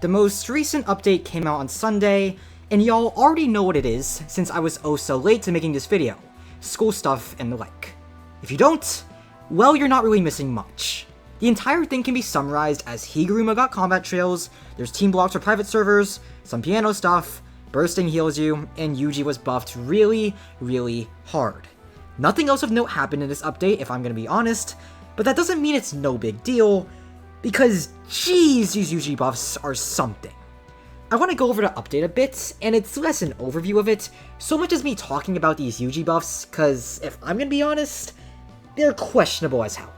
The most recent update came out on Sunday, and y'all already know what it is since I was oh so late to making this video. School stuff and the like. If you don't, well, you're not really missing much. The entire thing can be summarized as Higuruma got combat trails, there's team blocks for private servers, some piano stuff, bursting heals you, and Yuji was buffed really, really hard. Nothing else of note happened in this update if I'm gonna be honest, but that doesn't mean it's no big deal, because jeez, these Yuji buffs are something. I want to go over the update a bit, and it's less an overview of it, so much as me talking about these Yuji buffs, cause if I'm gonna be honest, they're questionable as hell.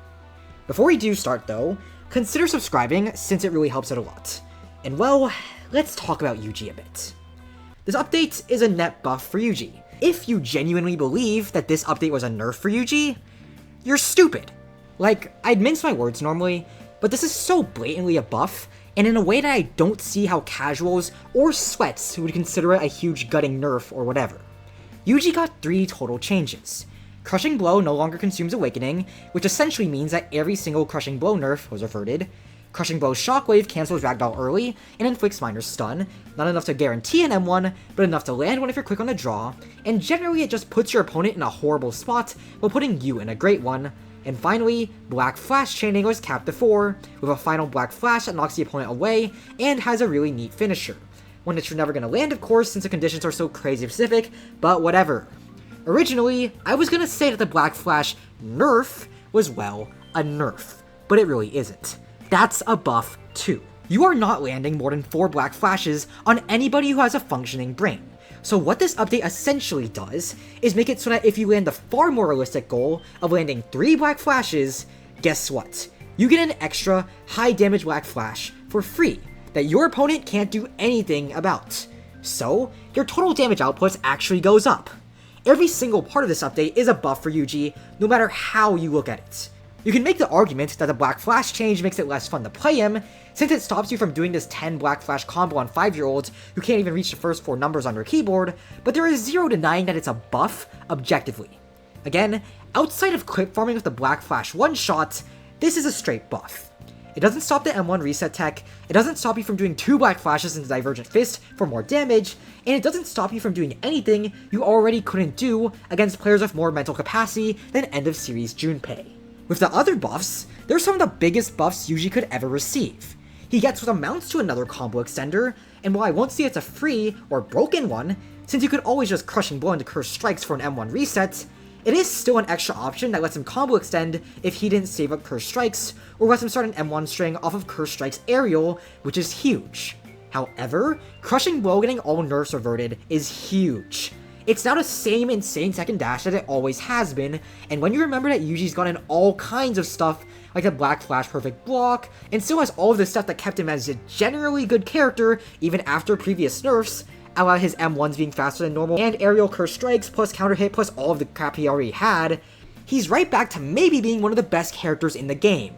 Before we do start though, consider subscribing since it really helps out a lot. And well, let's talk about Yuji a bit. This update is a net buff for Yuji. If you genuinely believe that this update was a nerf for Yuji, you're stupid. Like, I'd mince my words normally, but this is so blatantly a buff, and in a way that I don't see how casuals or sweats would consider it a huge gutting nerf or whatever. Yuji got 3 total changes. Crushing Blow no longer consumes Awakening, which essentially means that every single Crushing Blow nerf was reverted. Crushing Blow's Shockwave cancels Ragdoll early and inflicts minor stun, not enough to guarantee an M1, but enough to land one if you're quick on the draw, and generally it just puts your opponent in a horrible spot while putting you in a great one. And finally, Black Flash Chaining was capped to 4, with a final Black Flash that knocks the opponent away and has a really neat finisher. One that you're never going to land of course since the conditions are so crazy specific, but whatever. Originally, I was gonna say that the Black Flash nerf was, well, a nerf, but it really isn't. That's a buff too. You are not landing more than 4 Black Flashes on anybody who has a functioning brain. So what this update essentially does is make it so that if you land the far more realistic goal of landing 3 Black Flashes, guess what? You get an extra high damage Black Flash for free that your opponent can't do anything about. So, your total damage output actually goes up. Every single part of this update is a buff for Yuji, no matter how you look at it. You can make the argument that the Black Flash change makes it less fun to play him, since it stops you from doing this 10 Black Flash combo on 5-year-olds who can't even reach the first 4 numbers on their keyboard, but there is zero denying that it's a buff, objectively. Again, outside of clip farming with the Black Flash one-shot, this is a straight buff. It doesn't stop the M1 reset tech, it doesn't stop you from doing 2 Black Flashes into Divergent Fist for more damage, and it doesn't stop you from doing anything you already couldn't do against players with more mental capacity than end of series Junpei. With the other buffs, they're some of the biggest buffs Yuji could ever receive. He gets what amounts to another combo extender, and while I won't say it's a free or broken one, since you could always just Crushing Blow into Cursed Strikes for an M1 reset, it is still an extra option that lets him combo extend if he didn't save up Cursed Strikes, or lets him start an M1 string off of Cursed Strikes aerial, which is huge. However, Crushing Blow getting all nerfs reverted is huge. It's now the same insane second dash that it always has been, and when you remember that Yuji's gotten all kinds of stuff, like the Black Flash Perfect Block, and still has all of the stuff that kept him as a generally good character even after previous nerfs, a la his M1s being faster than normal, and aerial Cursed Strikes, plus counter hit, plus all of the crap he already had, he's right back to maybe being one of the best characters in the game.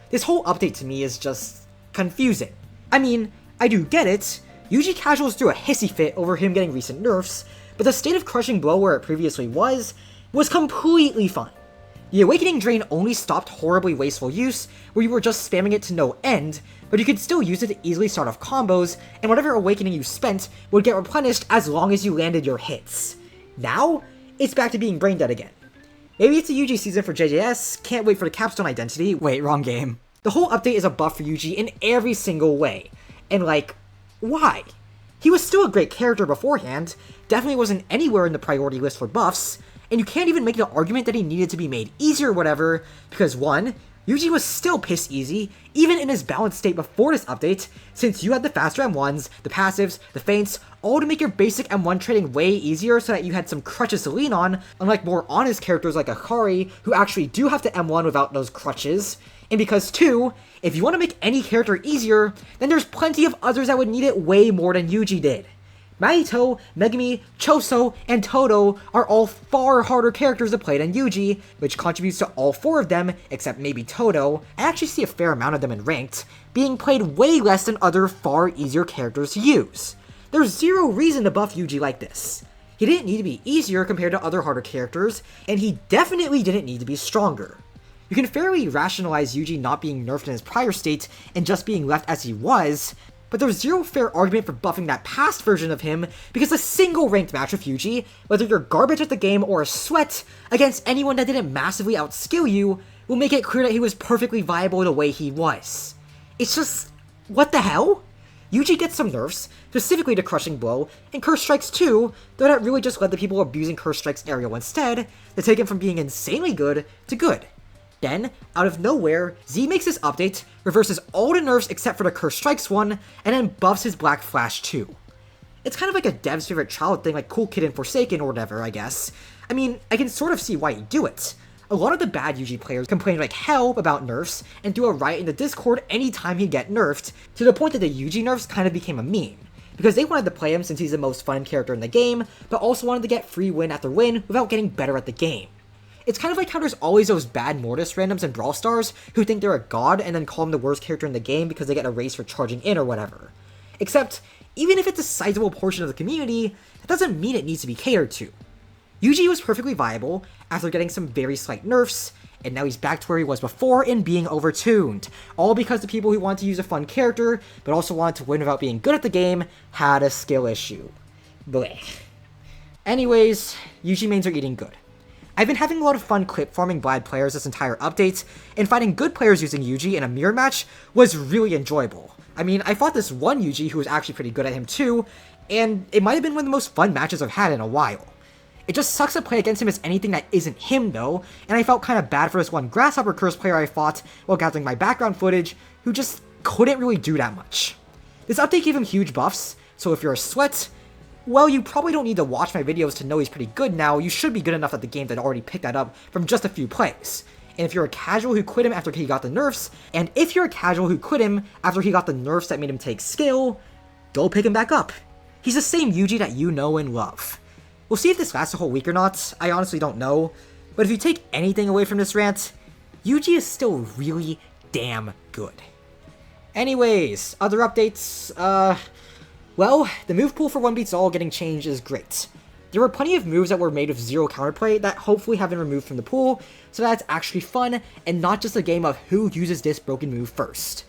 This whole update to me is just confusing. I mean, I do get it, Yuji casuals threw a hissy fit over him getting recent nerfs, but the state of Crushing Blow where it previously was completely fine. The Awakening Drain only stopped horribly wasteful use, where you were just spamming it to no end, but you could still use it to easily start off combos, and whatever Awakening you spent would get replenished as long as you landed your hits. Now, it's back to being brain dead again. Maybe it's a Yuji season for JJS, can't wait for the Capstone identity, wait, wrong game. The whole update is a buff for Yuji in every single way, and like, why? He was still a great character beforehand, definitely wasn't anywhere in the priority list for buffs, and you can't even make the argument that he needed to be made easier or whatever, because 1, Yuji was still piss easy, even in his balanced state before this update, since you had the faster M1s, the passives, the feints, all to make your basic M1 trading way easier so that you had some crutches to lean on, unlike more honest characters like Akari, who actually do have to M1 without those crutches, and because 2, if you want to make any character easier, then there's plenty of others that would need it way more than Yuji did. Mahito, Megumi, Choso, and Todo are all far harder characters to play than Yuji, which contributes to all 4 of them, except maybe Todo, I actually see a fair amount of them in Ranked, being played way less than other far easier characters to use. There's zero reason to buff Yuji like this. He didn't need to be easier compared to other harder characters, and he definitely didn't need to be stronger. You can fairly rationalize Yuji not being nerfed in his prior state and just being left as he was, but there's zero fair argument for buffing that past version of him because a single ranked match with Yuji, whether you're garbage at the game or a sweat, against anyone that didn't massively outskill you, will make it clear that he was perfectly viable the way he was. It's just, what the hell? Yuji gets some nerfs, specifically to Crushing Blow, and Curse Strikes too, though that really just led the people abusing Curse Strike's aerial instead, to take him from being insanely good to good. Then, out of nowhere, Z makes this update, reverses all the nerfs except for the Curse Strikes one, and then buffs his Black Flash too. It's kind of like a dev's favorite child thing, like Cool Kid and Forsaken or whatever, I guess. I mean, I can sort of see why he'd do it. A lot of the bad Yuji players complained like hell about nerfs, and threw a riot in the Discord anytime he'd get nerfed, to the point that the Yuji nerfs kind of became a meme. Because they wanted to play him since he's the most fun character in the game, but also wanted to get free win after win without getting better at the game. It's kind of like how there's always those bad Mortis randoms in Brawl Stars who think they're a god and then call him the worst character in the game because they get erased for charging in or whatever. Except, even if it's a sizable portion of the community, that doesn't mean it needs to be catered to. Yuji was perfectly viable after getting some very slight nerfs, and now he's back to where he was before in being overtuned, all because the people who wanted to use a fun character, but also wanted to win without being good at the game, had a skill issue. Blech. Anyways, Yuji mains are eating good. I've been having a lot of fun clip farming bad players this entire update, and fighting good players using Yuji in a mirror match was really enjoyable. I mean, I fought this one Yuji who was actually pretty good at him too, and it might have been one of the most fun matches I've had in a while. It just sucks to play against him as anything that isn't him though, and I felt kind of bad for this one Grasshopper Curse player I fought while gathering my background footage, who just couldn't really do that much. This update gave him huge buffs, so if you're a sweat, well, you probably don't need to watch my videos to know he's pretty good now. You should be good enough at the game that already picked that up from just a few plays. And if you're a casual who quit him after he got the nerfs, that made him take skill, go pick him back up. He's the same Yuji that you know and love. We'll see if this lasts a whole week or not, I honestly don't know, but if you take anything away from this rant, Yuji is still really damn good. Anyways, other updates, well, the move pool for 1beats all getting changed is great. There were plenty of moves that were made with zero counterplay that hopefully have been removed from the pool, so that it's actually fun and not just a game of who uses this broken move first.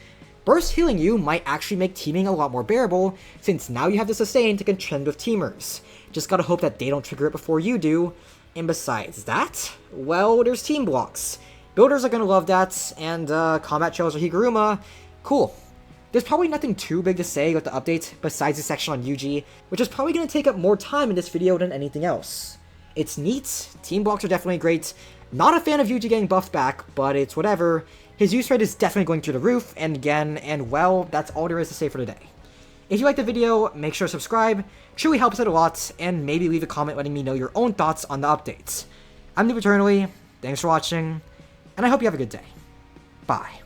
Burst healing you might actually make teaming a lot more bearable, since now you have the sustain to contend with teamers. Just gotta hope that they don't trigger it before you do, and besides that, well, there's team blocks. Builders are gonna love that, and combat trails or Higuruma, cool. There's probably nothing too big to say with the update besides the section on Yuji, which is probably going to take up more time in this video than anything else. It's neat, team blocks are definitely great, not a fan of Yuji getting buffed back, but it's whatever. His use rate is definitely going through the roof, and again, and well, that's all there is to say for today. If you liked the video, make sure to subscribe, truly helps out a lot, and maybe leave a comment letting me know your own thoughts on the updates. I'm Noob Eternally, thanks for watching, and I hope you have a good day. Bye.